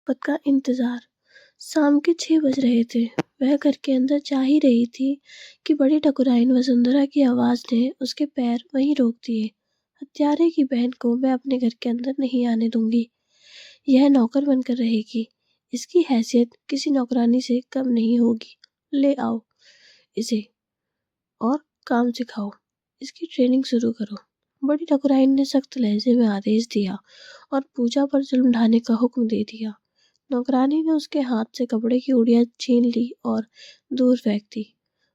मोहब्बत का इंतज़ार। शाम के 6 बज रहे थे। वह घर के अंदर जा ही रही थी कि बड़ी ठकुराइन वसुंधरा की आवाज़ ने उसके पैर वहीं रोक दिए। हत्यारे की बहन को मैं अपने घर के अंदर नहीं आने दूंगी। यह नौकर बनकर रहेगी। इसकी हैसियत किसी नौकरानी से कम नहीं होगी। ले आओ इसे और काम सिखाओ। इसकी ट्रेनिंग शुरू करो। बड़ी ठकुराइन ने सख्त लहजे में आदेश दिया और पूजा पर जुल्म ढाने का हुक्म दे दिया। नौकरानी ने उसके हाथ से कपड़े की उड़िया छीन ली और दूर फेंक दी।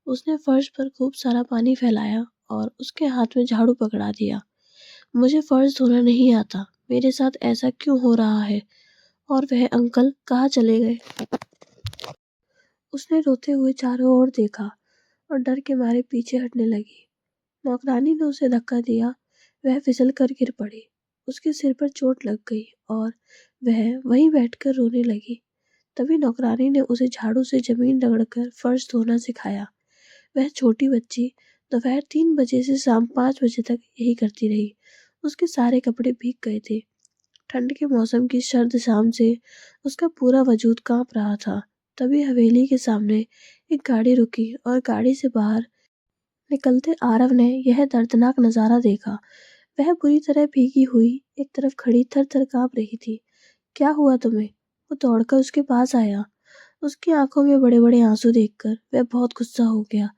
उसने फर्श पर खूब सारा पानी फैलाया और उसके हाथ में झाड़ू पकड़ा दिया। मुझे फर्श धोना नहीं आता, मेरे साथ ऐसा क्यों हो रहा है? और वह अंकल कहाँ चले गए? उसने रोते हुए चारों ओर देखा और डर के मारे पीछे हटने लगी। नौकरानी ने उसे धक्का दिया। वह फिसल कर गिर पड़ी। उसके सिर पर चोट लग गई और वह वहीं बैठकर रोने लगी। तभी नौकरानी ने उसे झाड़ू से जमीन रगड़कर फर्श धोना सिखाया। वह छोटी बच्ची दोपहर 3 बजे से शाम 5 बजे तक यही करती रही। उसके सारे कपड़े भीग गए थे। ठंड के मौसम की सर्द शाम से उसका पूरा वजूद कांप रहा था। तभी हवेली के सामने एक गाड़ी रुकी और गाड़ी से बाहर निकलते आरव ने यह दर्दनाक नजारा देखा। वह पूरी तरह भीगी हुई एक तरफ खड़ी थर-थर कांप रही थी। क्या हुआ तुम्हें? वो दौड़कर उसके पास आया। उसकी आंखों में बड़े-बड़े आंसू देखकर वह बहुत गुस्सा हो गया।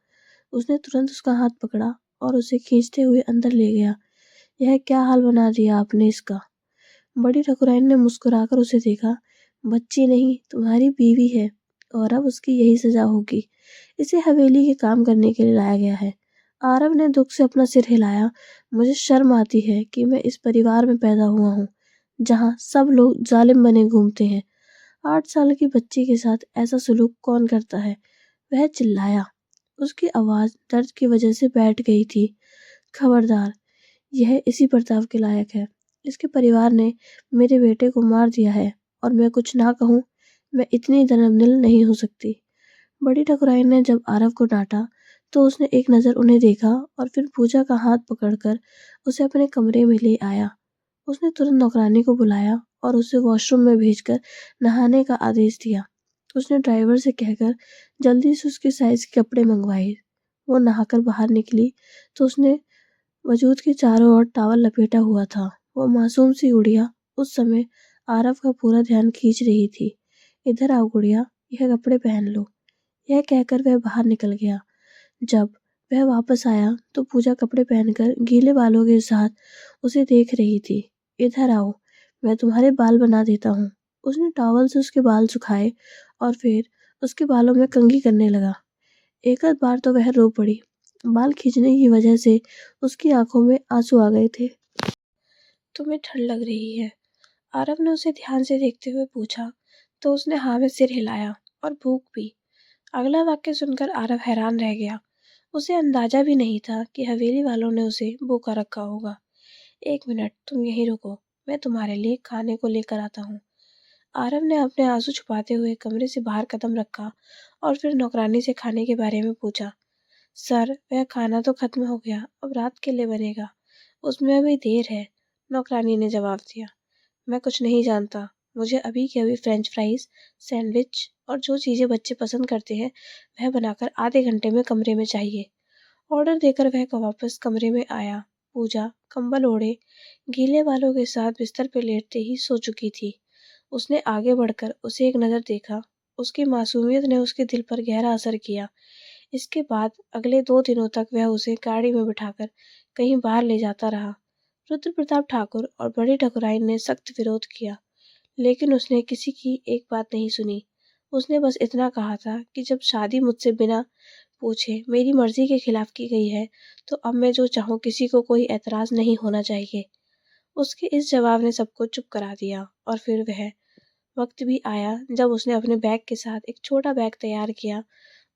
उसने तुरंत उसका हाथ पकड़ा और उसे खींचते हुए अंदर ले गया। यह क्या हाल बना दिया आपने इसका? बड़ी ठकुराइन ने मुस्कुराकर उसे देखा। बच्ची नहीं, तुम्हारी बीवी है और अब उसकी यही सजा होगी। इसे हवेली के काम करने के लिए लाया गया है। आरव ने दुख से अपना सिर हिलाया। मुझे शर्म आती है कि मैं इस परिवार में पैदा हुआ हूँ, जहाँ सब लोग जालिम बने घूमते हैं। 8 साल की बच्ची के साथ ऐसा सलूक कौन करता है? वह चिल्लाया। उसकी आवाज़ दर्द की वजह से बैठ गई थी। खबरदार, यह इसी प्रताप के लायक है। इसके परिवार ने मेरे बेटे को मार दिया है और मैं कुछ ना कहूँ, मैं इतनी दनमदिल नहीं हो सकती। बड़ी ठकुराइन ने जब आरव को डांटा तो उसने एक नज़र उन्हें देखा और फिर पूजा का हाथ पकड़कर उसे अपने कमरे में ले आया। उसने तुरंत नौकरानी को बुलाया और उसे वॉशरूम में भेजकर नहाने का आदेश दिया। उसने ड्राइवर से कहकर जल्दी से उसके साइज के कपड़े मंगवाए। वो नहाकर बाहर निकली तो उसने वजूद के चारों ओर टॉवल लपेटा हुआ था। वो मासूम सी गुड़िया उस समय आरव का पूरा ध्यान खींच रही थी। इधर आओ गुड़िया, यह कपड़े पहन लो। यह कहकर वह बाहर निकल गया। जब वह वापस आया तो पूजा कपड़े पहनकर गीले बालों के साथ उसे देख रही थी। इधर आओ, मैं तुम्हारे बाल बना देता हूँ। उसने टॉवल से उसके बाल सुखाए और फिर उसके बालों में कंघी करने लगा। एक आध बार तो वह रो पड़ी। बाल खींचने की वजह से उसकी आंखों में आंसू आ गए थे। तुम्हें ठंड लग रही है? आरव ने उसे ध्यान से देखते हुए पूछा तो उसने हाँ में सिर हिलाया। और भूख भी। अगला वाक्य सुनकर आरव हैरान रह गया। उसे अंदाजा भी नहीं था कि हवेली वालों ने उसे भूखा रखा होगा। 1 मिनट तुम यहीं रुको, मैं तुम्हारे लिए खाने को लेकर आता हूँ। आरव ने अपने आंसू छुपाते हुए कमरे से बाहर कदम रखा और फिर नौकरानी से खाने के बारे में पूछा। सर, वह खाना तो खत्म हो गया, अब रात के लिए बनेगा। उसमें अभी देर है, नौकरानी ने जवाब दिया। मैं कुछ नहीं जानता। मुझे अभी के अभी फ्रेंच फ्राइज, सैंडविच और जो चीज़ें बच्चे पसंद करते हैं वह बनाकर आधे घंटे में कमरे में चाहिए। ऑर्डर देकर वह वापस कमरे में आया। पूजा कंबल ओढ़े गीले बालों के साथ बिस्तर पर लेटते ही सो चुकी थी। उसने आगे बढ़कर उसे एक नज़र देखा। उसकी मासूमियत ने उसके दिल पर गहरा असर किया। इसके बाद अगले 2 दिनों तक वह उसे गाड़ी में बिठाकर कहीं बाहर ले जाता रहा। रुद्र प्रताप ठाकुर और बड़ी ठकुराइन ने सख्त विरोध किया, लेकिन उसने किसी की एक बात नहीं सुनी। उसने बस इतना कहा था कि जब शादी मुझसे बिना पूछे मेरी मर्जी के खिलाफ की गई है तो अब मैं जो चाहूँ किसी को कोई एतराज नहीं होना चाहिए। उसके इस जवाब ने सबको चुप करा दिया और फिर वह वक्त भी आया जब उसने अपने बैग के साथ एक छोटा बैग तैयार किया।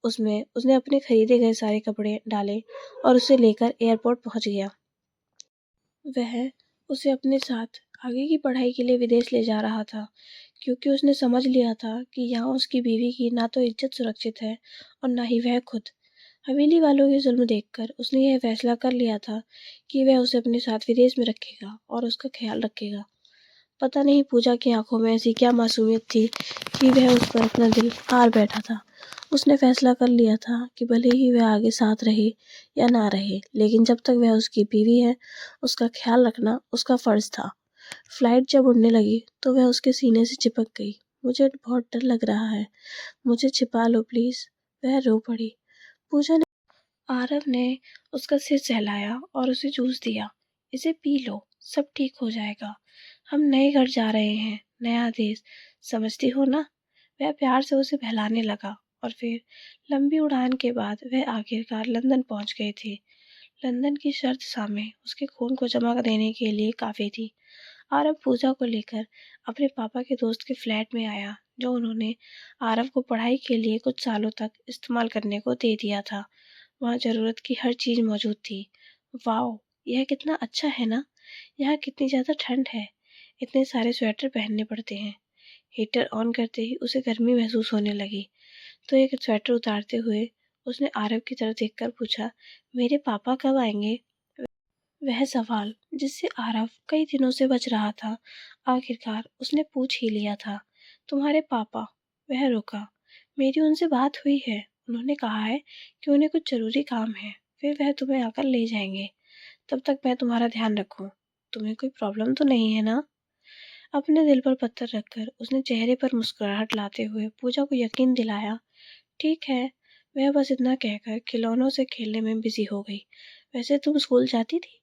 उसमें उसने अपने खरीदे गए सारे कपड़े डाले और उसे लेकर एयरपोर्ट पहुंच गया। वह उसे अपने साथ आगे की पढ़ाई के लिए विदेश ले जा रहा था, क्योंकि उसने समझ लिया था कि यहाँ उसकी बीवी की ना तो इज्जत सुरक्षित है और ना ही वह खुद। हवेली वालों के जुल्म देखकर उसने यह फैसला कर लिया था कि वह उसे अपने साथ विदेश में रखेगा और उसका ख्याल रखेगा। पता नहीं पूजा की आंखों में ऐसी क्या मासूमियत थी कि वह उस पर अपना दिल हार बैठा था। उसने फैसला कर लिया था कि भले ही वह आगे साथ रहे या ना रहे, लेकिन जब तक वह उसकी बीवी है, उसका ख्याल रखना उसका फर्ज था। फ्लाइट जब उड़ने लगी तो वह उसके सीने से चिपक गई। मुझे बहुत डर लग रहा है, मुझे छिपा लो प्लीज, वह रो पड़ी। पूजा ने आरव ने उसका सिर सहलाया और उसे जूस दिया। इसे पी लो, सब ठीक हो जाएगा। हम नए घर जा रहे हैं, नया देश, समझती हो ना? वह प्यार से उसे बहलाने लगा और फिर लंबी उड़ान के बाद वह आखिरकार लंदन पहुंच गए थे। लंदन की शर्त सामे उसके खून को जमा देने के लिए काफी थी। आरव पूजा को लेकर अपने पापा के दोस्त के फ्लैट में आया, जो उन्होंने आरव को पढ़ाई के लिए कुछ सालों तक इस्तेमाल करने को दे दिया था। वहाँ ज़रूरत की हर चीज़ मौजूद थी। वाओ! यह कितना अच्छा है ना? यहाँ कितनी ज़्यादा ठंड है। इतने सारे स्वेटर पहनने पड़ते हैं। हीटर ऑन करते ही उसे गर्मी महसूस होने लगी, तो एक स्वेटर उतारते हुए उसने आरव की तरफ देखकर पूछा, मेरे पापा कब आएंगे? वह सवाल जिससे आरव कई दिनों से बच रहा था, आखिरकार उसने पूछ ही लिया था। तुम्हारे पापा? वह रुका। मेरी उनसे बात हुई है। उन्होंने कहा है कि उन्हें कुछ जरूरी काम है, फिर वह तुम्हें आकर ले जाएंगे। तब तक मैं तुम्हारा ध्यान रखूं। तुम्हें कोई प्रॉब्लम तो नहीं है ना? अपने दिल पर पत्थर रखकर उसने चेहरे पर मुस्कुराहट लाते हुए पूजा को यकीन दिलाया। ठीक है। वह बस इतना कहकर खिलौनों से खेलने में बिजी हो गई। वैसे तुम स्कूल जाती थी?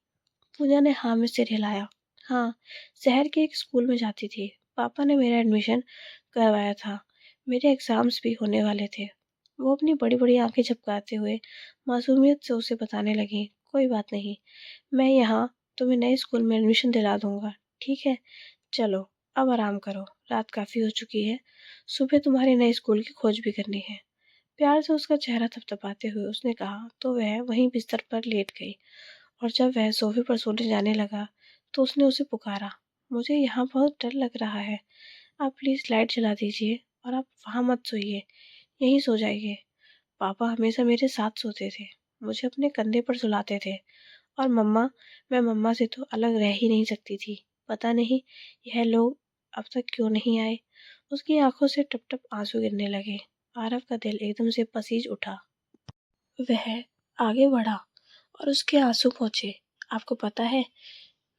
पूजा ने हाँ में सिर हिलाया। हाँ, शहर के एक स्कूल में जाती थी। पापा ने मेरा एडमिशन करवाया था। मेरे एग्जाम्स भी होने वाले थे। वो अपनी बड़ी बड़ी आंखें झपकाते हुए मासूमियत से उसे बताने लगी, कोई बात नहीं, मैं यहाँ तुम्हें नए स्कूल में एडमिशन दिला दूंगा। ठीक है, चलो अब आराम करो, रात काफी हो चुकी है। सुबह तुम्हारे नए स्कूल की खोज भी करनी है। प्यार से उसका चेहरा थपथपाते हुए उसने कहा, तो वह वहीं बिस्तर पर लेट गई। और जब वह सोफे पर सोने जाने लगा तो उसने उसे पुकारा, मुझे यहाँ बहुत डर लग रहा है, आप प्लीज लाइट जला दीजिए और आप वहाँ मत सोइए, यहीं सो जाइए। पापा हमेशा मेरे साथ सोते थे, मुझे अपने कंधे पर सुलाते थे। और मम्मा, मैं मम्मा से तो अलग रह ही नहीं सकती थी। पता नहीं यह लोग अब तक क्यों नहीं आए। उसकी आंखों से टप टप आंसू गिरने लगे। आरव का दिल एकदम से पसीज उठा। वह आगे बढ़ा और उसके आंसू पहुंचे। आपको पता है,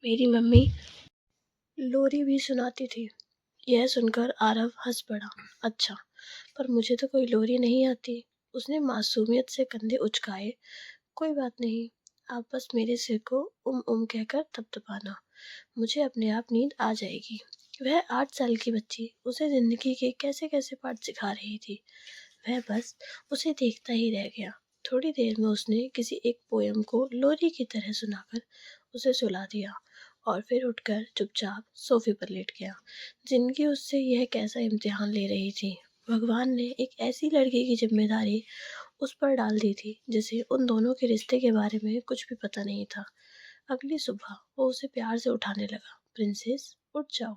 मेरी मम्मी लोरी भी सुनाती थी। यह सुनकर आरव हंस पड़ा। अच्छा, पर मुझे तो कोई लोरी नहीं आती। उसने मासूमियत से कंधे उचकाए। कोई बात नहीं, आप बस मेरे सिर को कहकर थपथपाना, मुझे अपने आप नींद आ जाएगी। वह 8 साल की बच्ची उसे जिंदगी के कैसे कैसे पाठ सिखा रही थी। वह बस उसे देखता ही रह गया। थोड़ी देर में उसने किसी एक पोयम को लोरी की तरह सुनाकर उसे सुला दिया और फिर उठकर चुपचाप सोफे पर लेट गया। जिंदगी उससे यह कैसा इम्तिहान ले रही थी। भगवान ने एक ऐसी लड़की की जिम्मेदारी उस पर डाल दी थी जिसे उन दोनों के रिश्ते के बारे में कुछ भी पता नहीं था। अगली सुबह वो उसे प्यार से उठाने लगा। प्रिंसेस, उठ जाओ,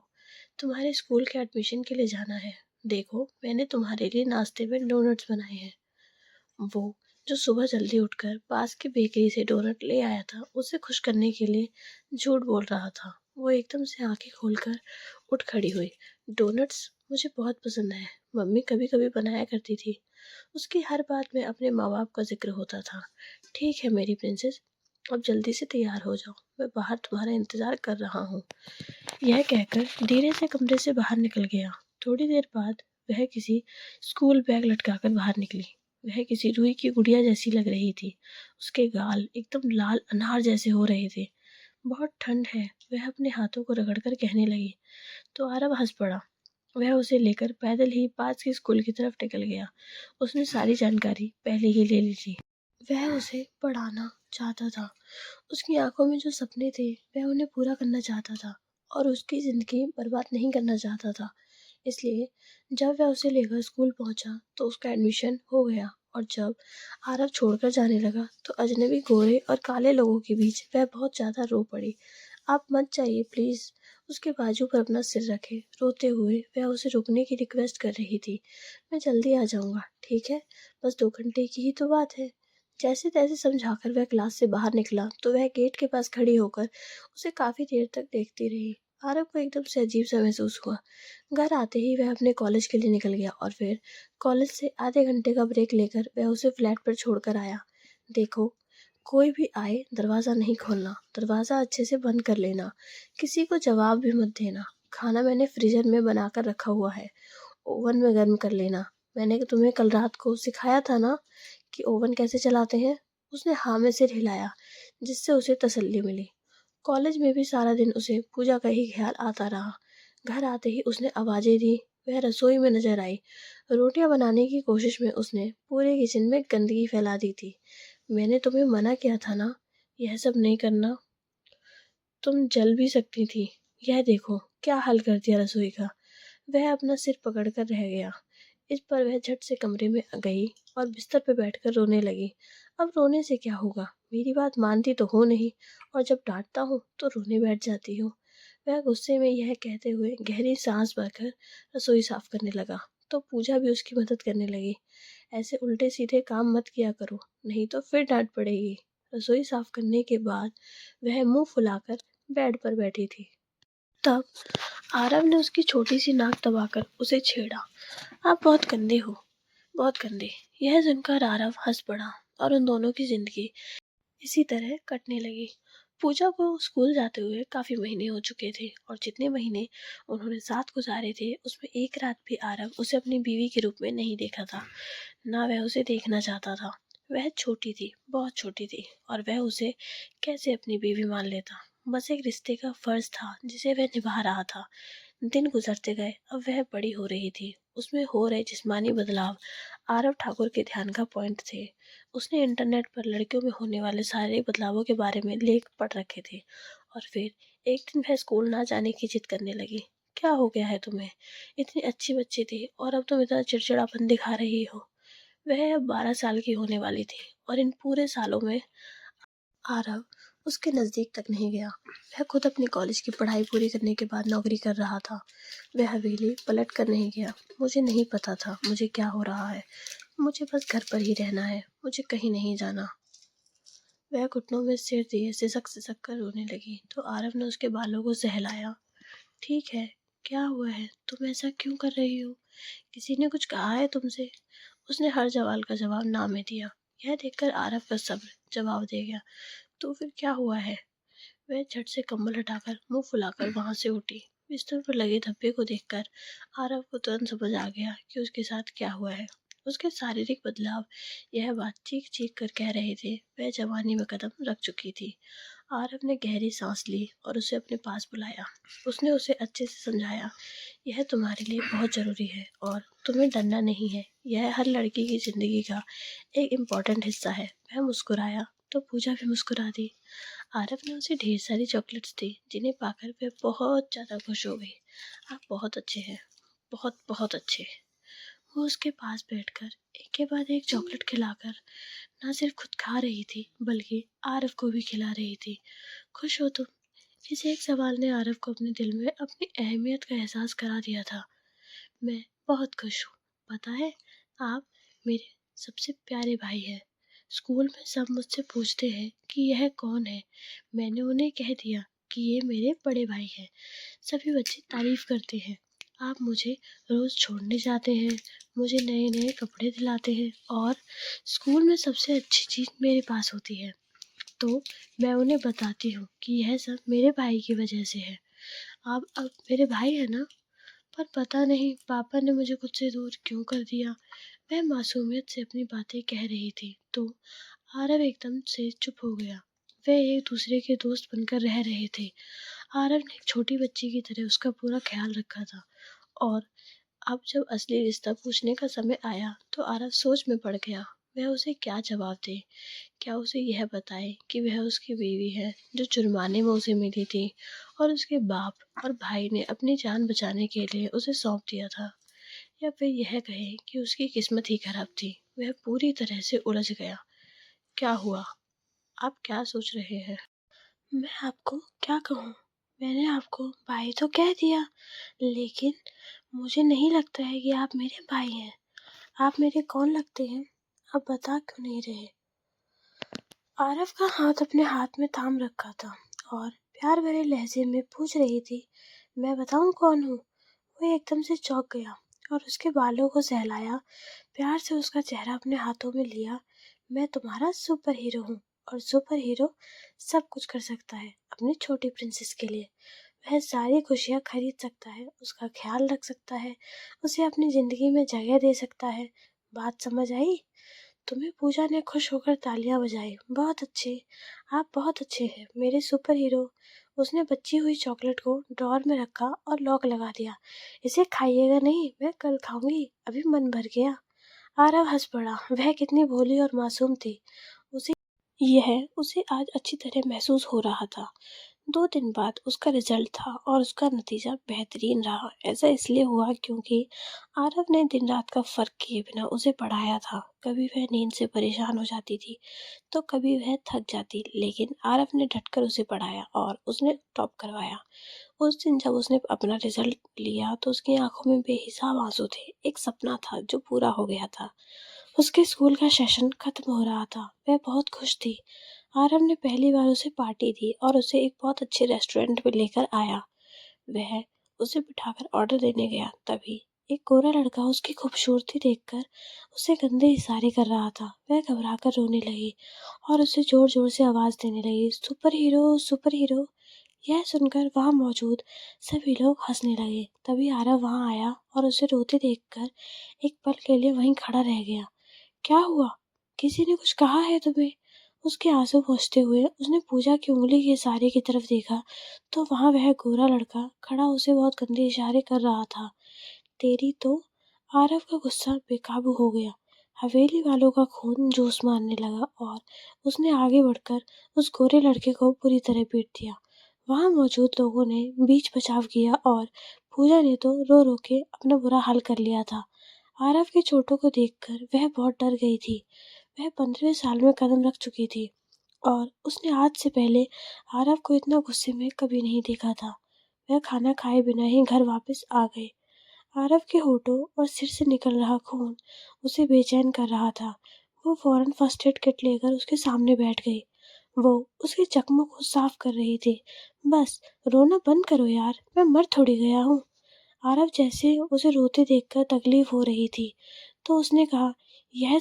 तुम्हारे स्कूल के एडमिशन के लिए जाना है। देखो, मैंने तुम्हारे लिए नाश्ते में डोनट्स बनाए हैं। वो जो सुबह जल्दी उठकर पास की बेकरी से डोनट ले आया था, उसे खुश करने के लिए झूठ बोल रहा था। वो एकदम से आंखें खोलकर उठ खड़ी हुई। डोनट्स मुझे बहुत पसंद है, मम्मी कभी कभी बनाया करती थी। उसकी हर बात में अपने माँ बाप का जिक्र होता था। ठीक है मेरी प्रिंसेस, अब जल्दी से तैयार हो जाओ, मैं बाहर तुम्हारा इंतजार कर रहा हूँ। यह कहकर धीरे से कमरे से बाहर निकल गया। थोड़ी देर बाद वह किसी स्कूल बैग लटकाकर बाहर निकली। वह किसी रुई की गुड़िया जैसी लग रही थी। उसके गाल एकदम लाल अनार जैसे हो रहे थे। बहुत ठंड है, वह अपने हाथों को रगड़कर कहने लगी। तो आरव हंस पड़ा। वह उसे लेकर पैदल ही पास के स्कूल की तरफ निकल गया। उसने सारी जानकारी पहले ही ले ली थी। वह उसे पढ़ाना चाहता था। उसकी आंखों में जो सपने थे वह उन्हें पूरा करना चाहता था और उसकी ज़िंदगी बर्बाद नहीं करना चाहता था। इसलिए जब वह उसे लेकर स्कूल पहुंचा तो उसका एडमिशन हो गया। और जब आरव छोड़कर जाने लगा तो अजनबी गोरे और काले लोगों के बीच वह बहुत ज़्यादा रो पड़ी। आप मत जाइए प्लीज़। उसके बाजू पर अपना सिर रखे रोते हुए वह उसे रुकने की रिक्वेस्ट कर रही थी। मैं जल्दी आ जाऊंगा, ठीक है, बस 2 घंटे की ही तो बात है। जैसे तैसे समझाकर वह क्लास से बाहर निकला तो वह गेट के पास खड़ी होकर उसे काफी देर तक देखती रही। आरव को एकदम से अजीब सा महसूस हुआ। घर आते ही वह अपने कॉलेज के लिए निकल गया और फिर कॉलेज से आधे घंटे का ब्रेक लेकर वह उसे फ्लैट पर छोड़कर आया। देखो, कोई भी आए दरवाज़ा नहीं खोलना, दरवाज़ा अच्छे से बंद कर लेना, किसी को जवाब भी मत देना। खाना मैंने फ्रीजर में बना कर रखा हुआ है, ओवन में गर्म कर लेना। मैंने तुम्हें कल रात को सिखाया था ना कि ओवन कैसे चलाते हैं। उसने हाँ में सिर हिलाया, जिससे उसे तसल्ली मिली। कॉलेज में भी सारा दिन उसे पूजा का ही ख्याल आता रहा। घर आते ही उसने आवाज़ें दी। वह रसोई में नजर आई। रोटियां बनाने की कोशिश में उसने पूरे किचन में गंदगी फैला दी थी। मैंने तुम्हें मना किया था ना, यह सब नहीं करना। तुम जल भी सकती थी। यह देखो क्या हाल कर दिया रसोई का। वह अपना सिर पकड़कर रह गया। इस पर वह झट से कमरे में गई और बिस्तर पर बैठकर रोने लगी। अब रोने से क्या होगा, मेरी बात मानती तो हो नहीं, और जब डांटता हूँ तो रोने बैठ जाती हूँ। वह गुस्से में यह कहते हुए गहरी सांस भरकर रसोई साफ करने लगा, तो पूजा भी उसकी मदद करने लगी। ऐसे उल्टे सीधे काम मत किया करो, नहीं तो फिर डांट पड़ेगी। रसोई साफ करने के बाद वह मुंह फुलाकर बेड पर बैठी थी। तब आरव ने उसकी छोटी सी नाक दबाकर उसे छेड़ा। आप बहुत गंदे हो, बहुत गंदे। यह सुनकर आरव हंस पड़ा और उन दोनों की जिंदगी इसी तरह कटने लगी। पूजा को स्कूल जाते हुए काफी महीने हो चुके थे और जितने महीने उन्होंने साथ गुजारे थे उसमें एक रात भी आरव उसे अपनी बीवी के रूप में नहीं देखा था, ना वह उसे देखना चाहता था। वह छोटी थी, बहुत छोटी थी, और वह उसे कैसे अपनी बीवी मान लेता। बस एक रिश्ते का फर्ज था जिसे वह निभा रहा था। दिन गुजरते गए, अब वह बड़ी हो रही थी। उसमें हो रहे जिस्मानी बदलाव आरव ठाकुर के ध्यान का पॉइंट थे। उसने इंटरनेट पर लड़कियों में होने वाले शारीरिक बदलावों के बारे में लेख पढ़ रखे थे और फिर एक दिन वह स्कूल ना जाने की जिद करने लगी। क्या हो गया है तुम्हें? इतनी अच्छी बच्ची थी और अब तुम इतना चिड़चिड़ापन दिखा रही हो। वह अब 12 साल की होने वाली थी और इन पूरे सालों में आरव उसके नज़दीक तक नहीं गया। वह खुद अपनी कॉलेज की पढ़ाई पूरी करने के बाद नौकरी कर रहा था। वह हवेली पलट कर नहीं गया। मुझे नहीं पता था मुझे क्या हो रहा है। मुझे बस घर पर ही रहना है, मुझे कहीं नहीं जाना। वह घुटनों में सिर दिए सिसक सिसक कर रोने लगी तो आरव ने उसके बालों को सहलाया। ठीक है, क्या हुआ है? तुम ऐसा क्यों कर रही हो? किसी ने कुछ कहा है तुमसे? उसने हर सवाल का जवाब ना में दिया। यह देखकर आरव का सब्र जवाब दे गया। तो फिर क्या हुआ है? वह झट से कंबल हटाकर मुंह फुलाकर वहां से उठी। बिस्तर पर लगे धब्बे को देखकर आरव को तुरंत समझ आ गया कि उसके साथ क्या हुआ है। उसके शारीरिक बदलाव यह बात चीख चीख कर कह रहे थे। वह जवानी में कदम रख चुकी थी। आरव ने गहरी सांस ली और उसे अपने पास बुलाया। उसने उसे अच्छे से समझाया, यह तुम्हारे लिए बहुत ज़रूरी है और तुम्हें डरना नहीं है। यह हर लड़की की ज़िंदगी का एक इम्पॉर्टेंट हिस्सा है। वह मुस्कुराया तो पूजा भी मुस्कुरा दी। आरव ने उसे ढेर सारी चॉकलेट्स दी जिन्हें पाकर वह बहुत ज़्यादा खुश हो गई। आप बहुत अच्छे हैं, बहुत बहुत अच्छे। वो उसके पास बैठकर एक के बाद एक चॉकलेट खिलाकर ना सिर्फ खुद खा रही थी बल्कि आरव को भी खिला रही थी। खुश हो तुम? इस एक सवाल ने आरव को अपने दिल में अपनी अहमियत का एहसास करा दिया था। मैं बहुत खुश हूँ। पता है, आप मेरे सबसे प्यारे भाई हैं। स्कूल में सब मुझसे पूछते हैं कि यह कौन है। मैंने उन्हें कह दिया कि ये मेरे बड़े भाई हैं। सभी बच्चे तारीफ करते हैं। आप मुझे रोज छोड़ने जाते हैं, मुझे नए नए कपड़े दिलाते हैं और स्कूल में सबसे अच्छी चीज़ मेरे पास होती है। तो मैं उन्हें बताती हूँ कि यह सब मेरे भाई की वजह से है। आप अब मेरे भाई है ना? पर पता नहीं पापा ने मुझे खुद से दूर क्यों कर दिया। वह मासूमियत से अपनी बातें कह रही थी तो आरव एकदम से चुप हो गया। वे एक दूसरे के दोस्त बनकर रह रहे थे। आरव ने एक छोटी बच्ची की तरह उसका पूरा ख्याल रखा था और अब जब असली रिश्ता पूछने का समय आया तो आरव सोच में पड़ गया। वह उसे क्या जवाब दे? क्या उसे यह बताए कि वह उसकी बीवी है जो जुर्माने में उसे मिली थी और उसके बाप और भाई ने अपनी जान बचाने के लिए उसे सौंप दिया था? या फिर यह कहे कि उसकी किस्मत ही खराब थी? वह पूरी तरह से उलझ गया। क्या हुआ? आप क्या सोच रहे हैं? मैं आपको क्या कहूँ? मैंने आपको भाई तो कह दिया, लेकिन मुझे नहीं लगता है कि आप मेरे भाई हैं। आप मेरे कौन लगते हैं? आप बता क्यों नहीं रहे? आरव का हाथ अपने हाथ में थाम रखा था और प्यार भरे लहजे में पूछ रही थी, मैं बताऊं कौन हूँ? वो एकदम से चौंक गया और उसके बालों को सहलाया, प्यार से उसका चेहरा अपने हाथों में लिया। मैं तुम्हारा सुपर हीरो हूँ और सुपर हीरो सब कुछ कर सकता है अपनी छोटी प्रिंसेस के लिए। वह सारी खुशियाँ खरीद सकता है, उसका ख्याल रख सकता है, उसे अपनी जिंदगी में जगह दे सकता है। बात समझ आई? तुम्हें पूजा ने खुश होकर तालियां बजाई। बहुत अच्छे, आप बहुत अच्छे हैं मेरे सुपर हीरो। उसने बची हुई चॉकलेट को ड्रॉअर में रखा और लॉक लगा दिया। इसे खाइएगा नहीं, मैं कल खाऊंगी, अभी मन भर गया। आरव हंस पड़ा। वह कितनी भोली और मासूम थी। उसे उसे आज अच्छी तरह महसूस हो रहा था। 2 दिन बाद उसका रिजल्ट था और उसका नतीजा बेहतरीन रहा। ऐसा इसलिए हुआ क्योंकि आरव ने दिन रात का फर्क किए बिना उसे पढ़ाया था। कभी वह नींद से परेशान हो जाती थी तो कभी वह थक जाती, लेकिन आरव ने डटकर उसे पढ़ाया और उसने टॉप करवाया। उस दिन जब उसने अपना रिजल्ट लिया तो उसकी आंखों में बेहिसाब आंसू थे। एक सपना था जो पूरा हो गया था। उसके स्कूल का सेशन खत्म हो रहा था। वह बहुत खुश थी। आरव ने पहली बार उसे पार्टी दी और उसे एक बहुत अच्छे रेस्टोरेंट में लेकर आया। वह उसे बिठाकर ऑर्डर देने गया, तभी एक गोरा लड़का उसकी खूबसूरती देखकर उसे गंदे इशारे कर रहा था। वह घबराकर रोने लगी और उसे जोर जोर से आवाज देने लगी, सुपर हीरो, सुपर हीरो। यह सुनकर वहां मौजूद सभी लोग हंसने लगे। तभी आरव वहां आया और उसे रोते देखकर एक पल के लिए वहीं खड़ा रह गया। क्या हुआ? किसी ने कुछ कहा है तुम्हें? उसके आंसू पोंछते हुए उसने पूजा की उंगली के इशारे की तरफ देखा तो वहां वह गोरा लड़का खड़ा उसे बहुत गंदे इशारे कर रहा था। तेरी तो। आरव का गुस्सा बेकाबू हो गया। हवेली वालों का खून जोश मारने लगा और उसने आगे बढ़कर उस गोरे लड़के को पूरी तरह पीट दिया। वहां मौजूद लोगों ने बीच बचाव किया और पूजा ने तो रो रो के अपना बुरा हाल कर लिया था। आरव की चोटों को देखकर वह बहुत डर गई थी। वह 15वें साल में कदम रख चुकी थी और उसने आज से पहले आरव को इतना गुस्से में कभी नहीं देखा था। वह खाना खाए बिना ही घर वापस आ गए। आरव के होठों और सिर से निकल रहा खून उसे बेचैन कर रहा था। वो फौरन फर्स्ट एड किट लेकर उसके सामने बैठ गई। वो उसके जख्मों को साफ कर रही थी। बस रोना बंद करो यार, मैं मर थोड़ी गया हूँ। आरव जैसे उसे रोते देखकर तकलीफ हो रही थी तो उसने कहा, यह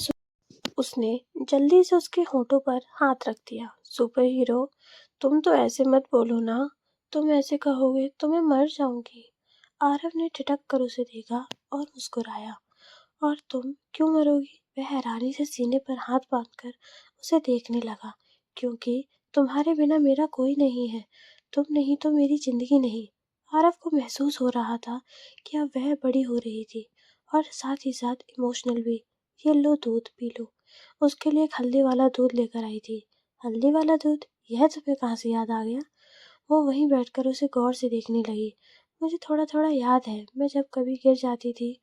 उसने जल्दी से उसके होठों पर हाथ रख दिया। सुपर हीरो, तुम तो ऐसे मत बोलो ना। तुम ऐसे कहोगे तो मैं मर जाऊंगी। आरव ने ठिठक कर उसे देखा और मुस्कुराया। और तुम क्यों मरोगी? वह हैरानी से सीने पर हाथ बांधकर उसे देखने लगा। क्योंकि तुम्हारे बिना मेरा कोई नहीं है। तुम नहीं तो मेरी जिंदगी नहीं। आरव को महसूस हो रहा था कि अब वह बड़ी हो रही थी और साथ ही साथ इमोशनल भी। ये लो दूध पी लो। उसके लिए एक हल्दी वाला दूध लेकर आई थी। हल्दी वाला दूध? यह तुम्हें कहाँ से याद आ गया? वो वहीं बैठकर उसे गौर से देखने लगी। मुझे थोड़ा थोड़ा याद है, मैं जब कभी गिर जाती थी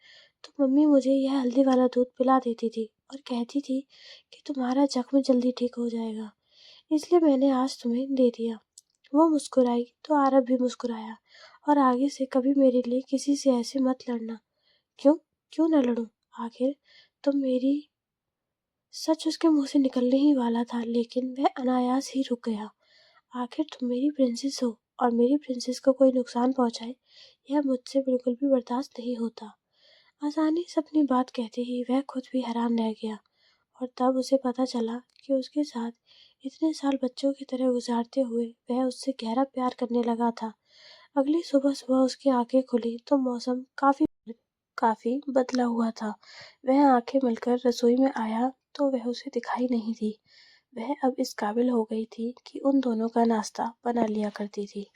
तो मम्मी मुझे यह हल्दी वाला दूध पिला देती थी और कहती थी कि तुम्हारा जख्म जल्दी ठीक हो जाएगा, इसलिए मैंने आज तुम्हें दे दिया। वो मुस्कुराई तो आरव भी मुस्कुराया। और आगे से कभी मेरे लिए किसी से ऐसे मत लड़ना। क्यों? क्यों न लड़ूं? आखिर तुम मेरी। सच उसके मुंह से निकलने ही वाला था लेकिन वह अनायास ही रुक गया। आखिर तुम मेरी प्रिंसेस हो और मेरी प्रिंसेस को कोई नुकसान पहुंचाए यह मुझसे बिल्कुल भी बर्दाश्त नहीं होता। आसानी से अपनी बात कहते ही वह खुद भी हैरान रह गया और तब उसे पता चला कि उसके साथ इतने साल बच्चों की तरह गुजारते हुए वह उससे गहरा प्यार करने लगा था। अगली सुबह सुबह उसकी आंखें खुली तो मौसम काफी बदला हुआ था। वह आंखें मिलकर रसोई में आया तो वह उसे दिखाई नहीं दी। वह अब इस काबिल हो गई थी कि उन दोनों का नाश्ता बना लिया करती थी।